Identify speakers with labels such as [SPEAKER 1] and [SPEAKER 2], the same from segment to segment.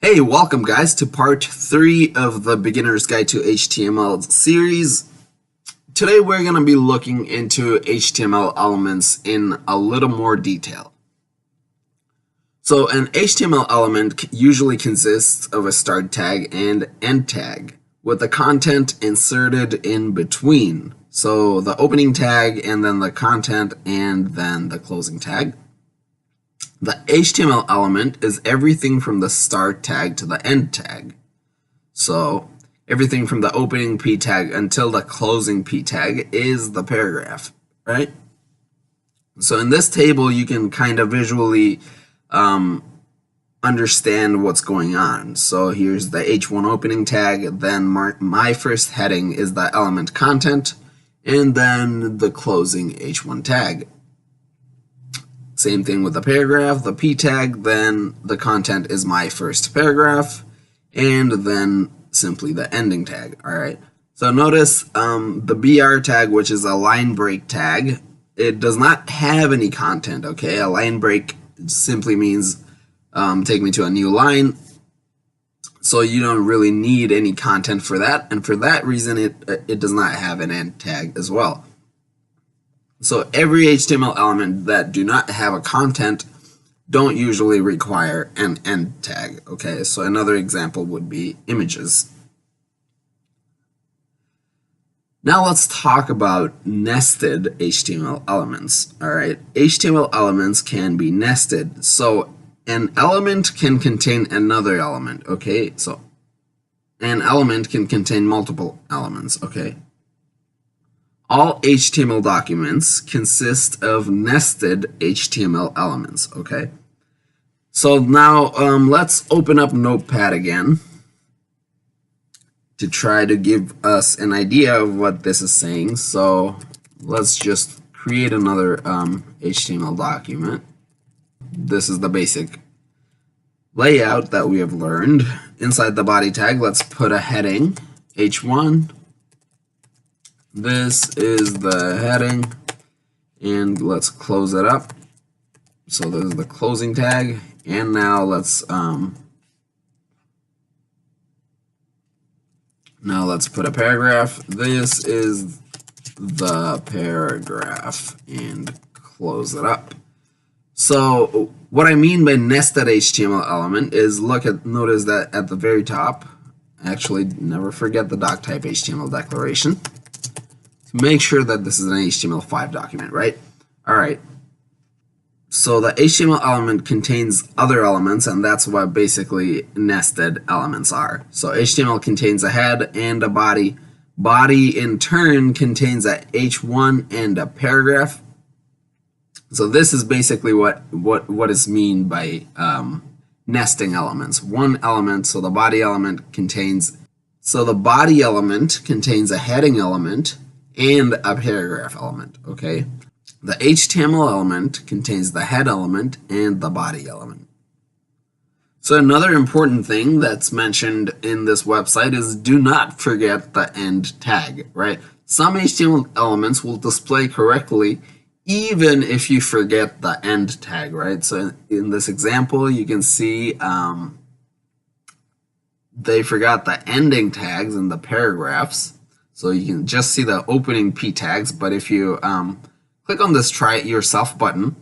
[SPEAKER 1] Hey, welcome guys to part 3 of the Beginner's Guide to HTML series. Today we're going to be looking into HTML elements in a little more detail. So an HTML element usually consists of a start tag and end tag with the content inserted in between. So the opening tag and then the content and then the closing tag. The HTML element is everything from the start tag to the end tag. So everything from the opening p tag until the closing p tag is the paragraph, right? So in this table, you can kind of visually understand what's going on. So here's the h1 opening tag, then my first heading is the element content, and then the closing h1 tag. Same thing with the paragraph, the p tag, then the content is my first paragraph, and then simply the ending tag. All right. So notice the BR tag, which is a line break tag, it does not have any content. Okay, a line break simply means take me to a new line. So you don't really need any content for that, and for that reason, it does not have an end tag as well. So every HTML element that do not have a content don't usually require an end tag. Okay, so another example would be images. Now let's talk about nested HTML elements. All right, HTML elements can be nested. So an element can contain another element. Okay, so an element can contain multiple elements. Okay. All HTML documents consist of nested HTML elements, okay? So now let's open up Notepad again to try to give us an idea of what this is saying. So let's just create another HTML document. This is the basic layout that we have learned. Inside the body tag, let's put a heading, h1. This is the heading, and let's close it up. So this is the closing tag, and now let's put a paragraph. This is the paragraph, and close it up. So what I mean by nested HTML element is notice that at the very top, actually never forget the doc type HTML declaration. Make sure that this is an HTML5 document, right? All right. So the HTML element contains other elements, and that's what basically nested elements are. So HTML contains a head and a body. Body in turn contains a h1 and a paragraph. So this is basically what is mean by nesting elements. One element, so the body element contains a heading element and a paragraph element, okay? The HTML element contains the head element and the body element. So another important thing that's mentioned in this website is do not forget the end tag, right? Some HTML elements will display correctly even if you forget the end tag, right? So in this example, you can see they forgot the ending tags in the paragraphs. So you can just see the opening p tags, but if you click on this try it yourself button,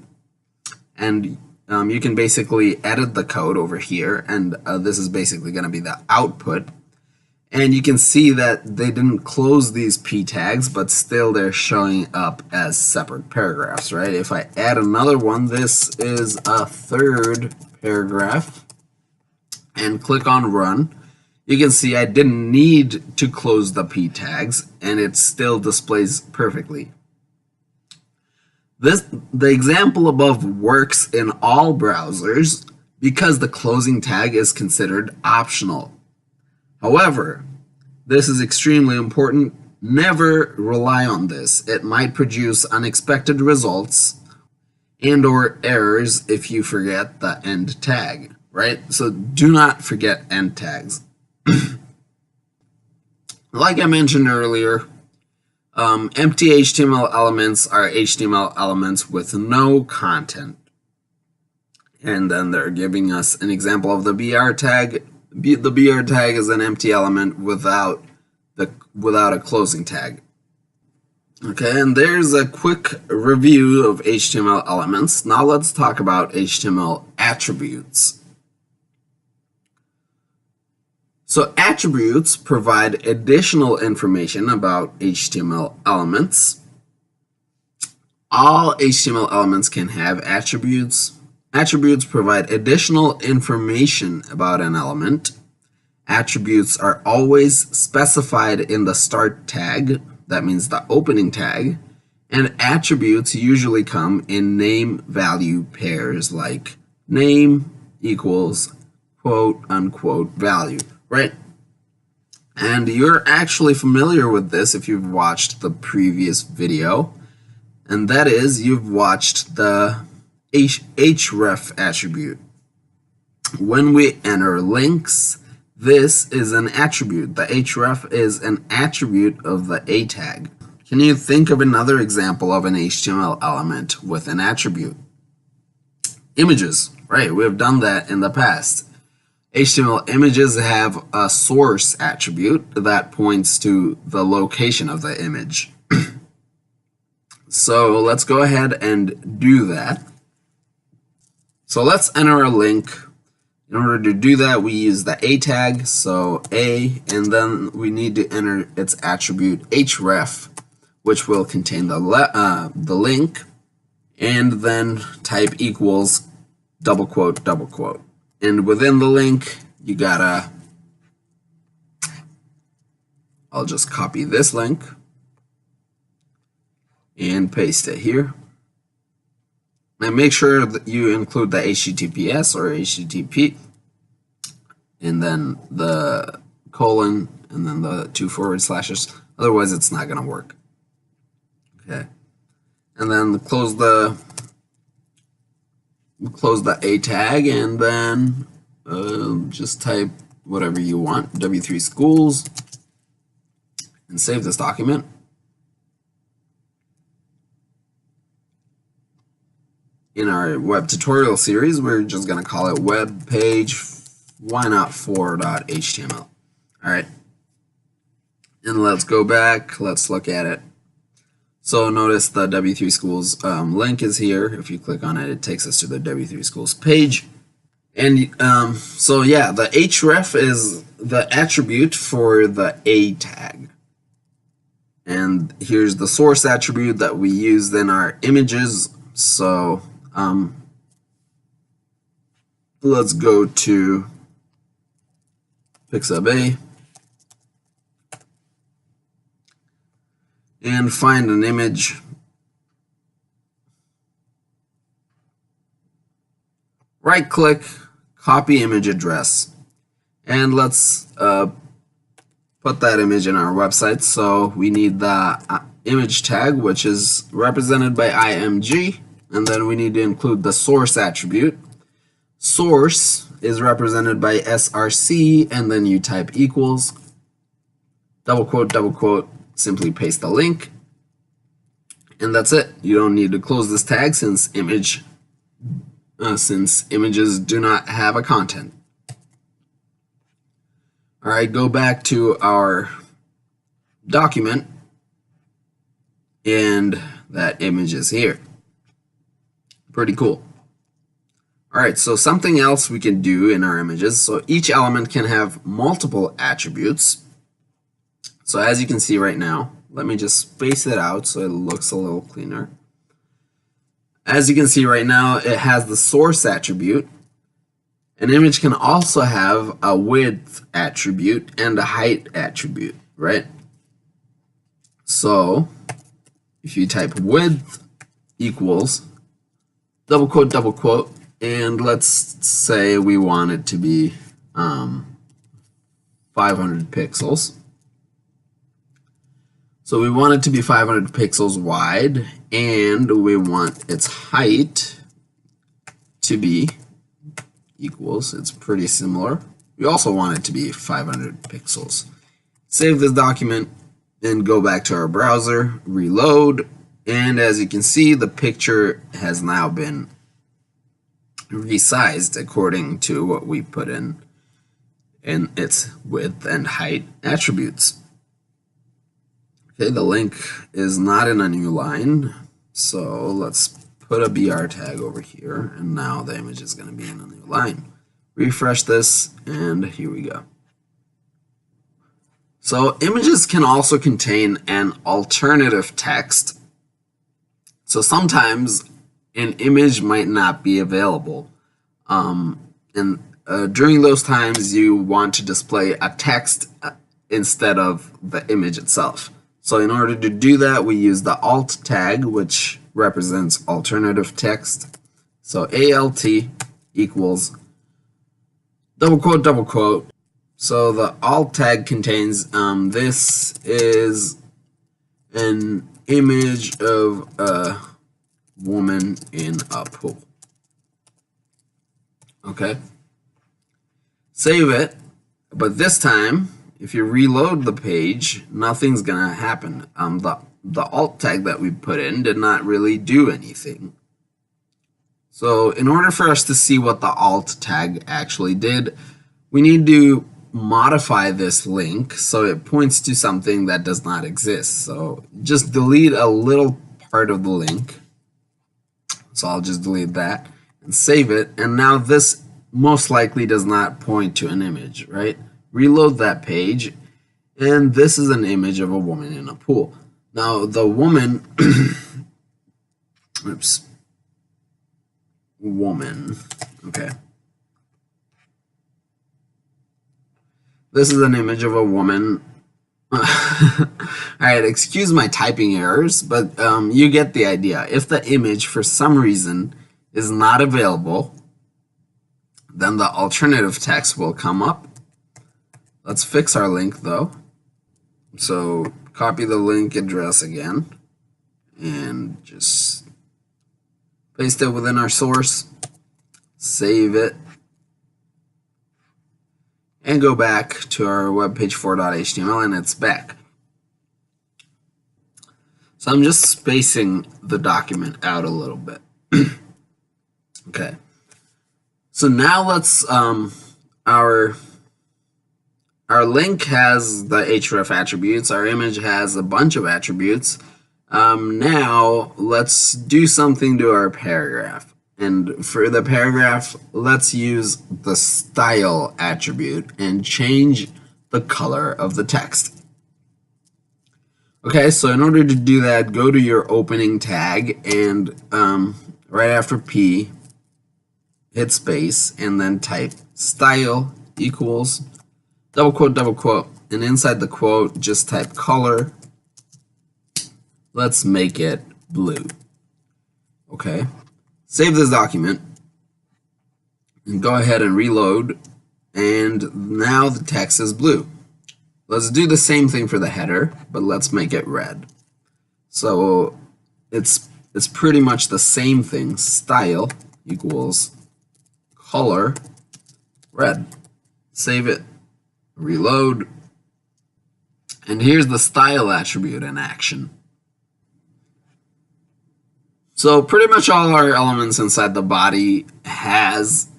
[SPEAKER 1] and you can basically edit the code over here, and this is basically going to be the output. And you can see that they didn't close these p tags, but still they're showing up as separate paragraphs, right? If I add another one, this is a third paragraph, and click on run. You can see I didn't need to close the p tags, and it still displays perfectly. The example above works in all browsers because the closing tag is considered optional. However, this is extremely important. Never rely on this. It might produce unexpected results and/or errors if you forget the end tag, right? So do not forget end tags. Like I mentioned earlier, empty HTML elements are HTML elements with no content. And then they're giving us an example of the BR tag. The BR tag is an empty element without a closing tag. Okay, and there's a quick review of HTML elements. Now let's talk about HTML attributes. So attributes provide additional information about HTML elements. All HTML elements can have attributes. Attributes provide additional information about an element. Attributes are always specified in the start tag, that means the opening tag, and attributes usually come in name-value pairs like name equals quote-unquote value, right? And you're actually familiar with this if you've watched the previous video, and that is you've watched the href attribute. When we enter links, this is an attribute. The href is an attribute of the a tag. Can you think of another example of an HTML element with an attribute? Images, right? We have done that in the past. HTML images have a source attribute that points to the location of the image. So let's go ahead and do that. So let's enter a link. In order to do that, we use the a tag, so a, and then we need to enter its attribute href, which will contain the link, and then type equals double quote, double quote. And within the link, you gotta, I'll just copy this link and paste it here. And make sure that you include the HTTPS or HTTP, and then the colon, and then the 2 forward slashes. Otherwise, it's not going to work. Okay. And then close the a tag, and then just type whatever you want, W3 schools, and save this document. In our web tutorial series, we're just going to call it web page, why not 4.html. All right. And let's go back. Let's look at it. So notice the W3 Schools link is here. If you click on it, it takes us to the W3 Schools page. And so yeah, the href is the attribute for the a tag. And here's the source attribute that we used in our images. So let's go to Pixab A and find an image. Right click, copy image address, and let's put that image in our website. So we need the image tag, which is represented by img. And then we need to include the source attribute. Source is represented by src, and then you type equals, double quote, simply paste the link, and that's it. You don't need to close this tag since images do not have a content. All right, go back to our document, and that image is here. Pretty cool. All right, so something else we can do in our images. So each element can have multiple attributes. So as you can see right now, let me just space it out so it looks a little cleaner. As you can see right now, it has the source attribute. An image can also have a width attribute and a height attribute, right? So if you type width equals double quote, and let's say we want it to be 500 pixels. So we want it to be 500 pixels wide, and we want its height to be equals, it's pretty similar. We also want it to be 500 pixels. Save this document and go back to our browser, reload, and as you can see, the picture has now been resized according to what we put in and its width and height attributes. Okay, the link is not in a new line, so let's put a BR tag over here, and now the image is going to be in a new line. Refresh this, and here we go. So images can also contain an alternative text. So sometimes an image might not be available. During those times, you want to display a text instead of the image itself. So in order to do that, we use the alt tag, which represents alternative text. So ALT equals double quote, double quote. So the alt tag contains, this is an image of a woman in a pool. Okay. Save it, but this time, if you reload the page, nothing's gonna happen. The alt tag that we put in did not really do anything. So in order for us to see what the alt tag actually did, we need to modify this link so it points to something that does not exist. So just delete a little part of the link. So I'll just delete that and save it. And now this most likely does not point to an image, right? Reload that page, and this is an image of a woman in a pool. Now the woman, oops, woman, okay. This is an image of a woman. All right, excuse my typing errors, but you get the idea. If the image for some reason is not available, then the alternative text will come up. Let's fix our link though. So copy the link address again and just paste it within our source, save it, and go back to our webpage4.html, and it's back. So I'm just spacing the document out a little bit. Okay. So now let's, our link has the href attributes, our image has a bunch of attributes. Now let's do something to our paragraph. And for the paragraph, let's use the style attribute and change the color of the text. Okay, so in order to do that, go to your opening tag and right after P, hit space, and then type style equals double quote, and inside the quote, just type color. Let's make it blue. Okay. Save this document and go ahead and reload, and now the text is blue. Let's do the same thing for the header, but let's make it red. So it's pretty much the same thing. Style equals color red. Save it, reload, and here's the style attribute in action. So pretty much all our elements inside the body has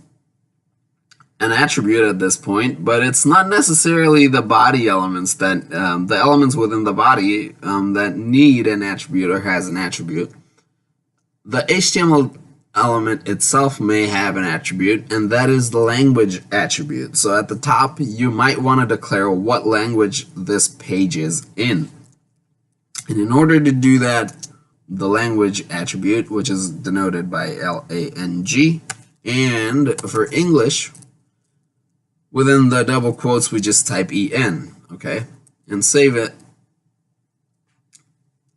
[SPEAKER 1] an attribute at this point, but it's not necessarily the body elements that, the elements within the body that need an attribute or has an attribute. The HTML element itself may have an attribute, and that is the language attribute. So at the top, you might want to declare what language this page is in. And in order to do that, the language attribute, which is denoted by LANG, and for English, within the double quotes, we just type EN, okay, and save it.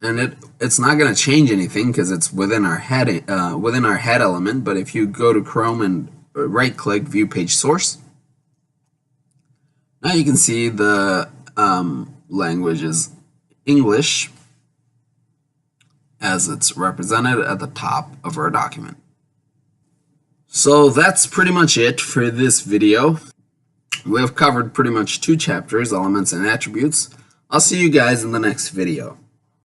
[SPEAKER 1] And it's not going to change anything because it's within our head element. But if you go to Chrome and right-click View Page Source, now you can see the language is English, as it's represented at the top of our document. So that's pretty much it for this video. We have covered pretty much 2 chapters, elements and attributes. I'll see you guys in the next video.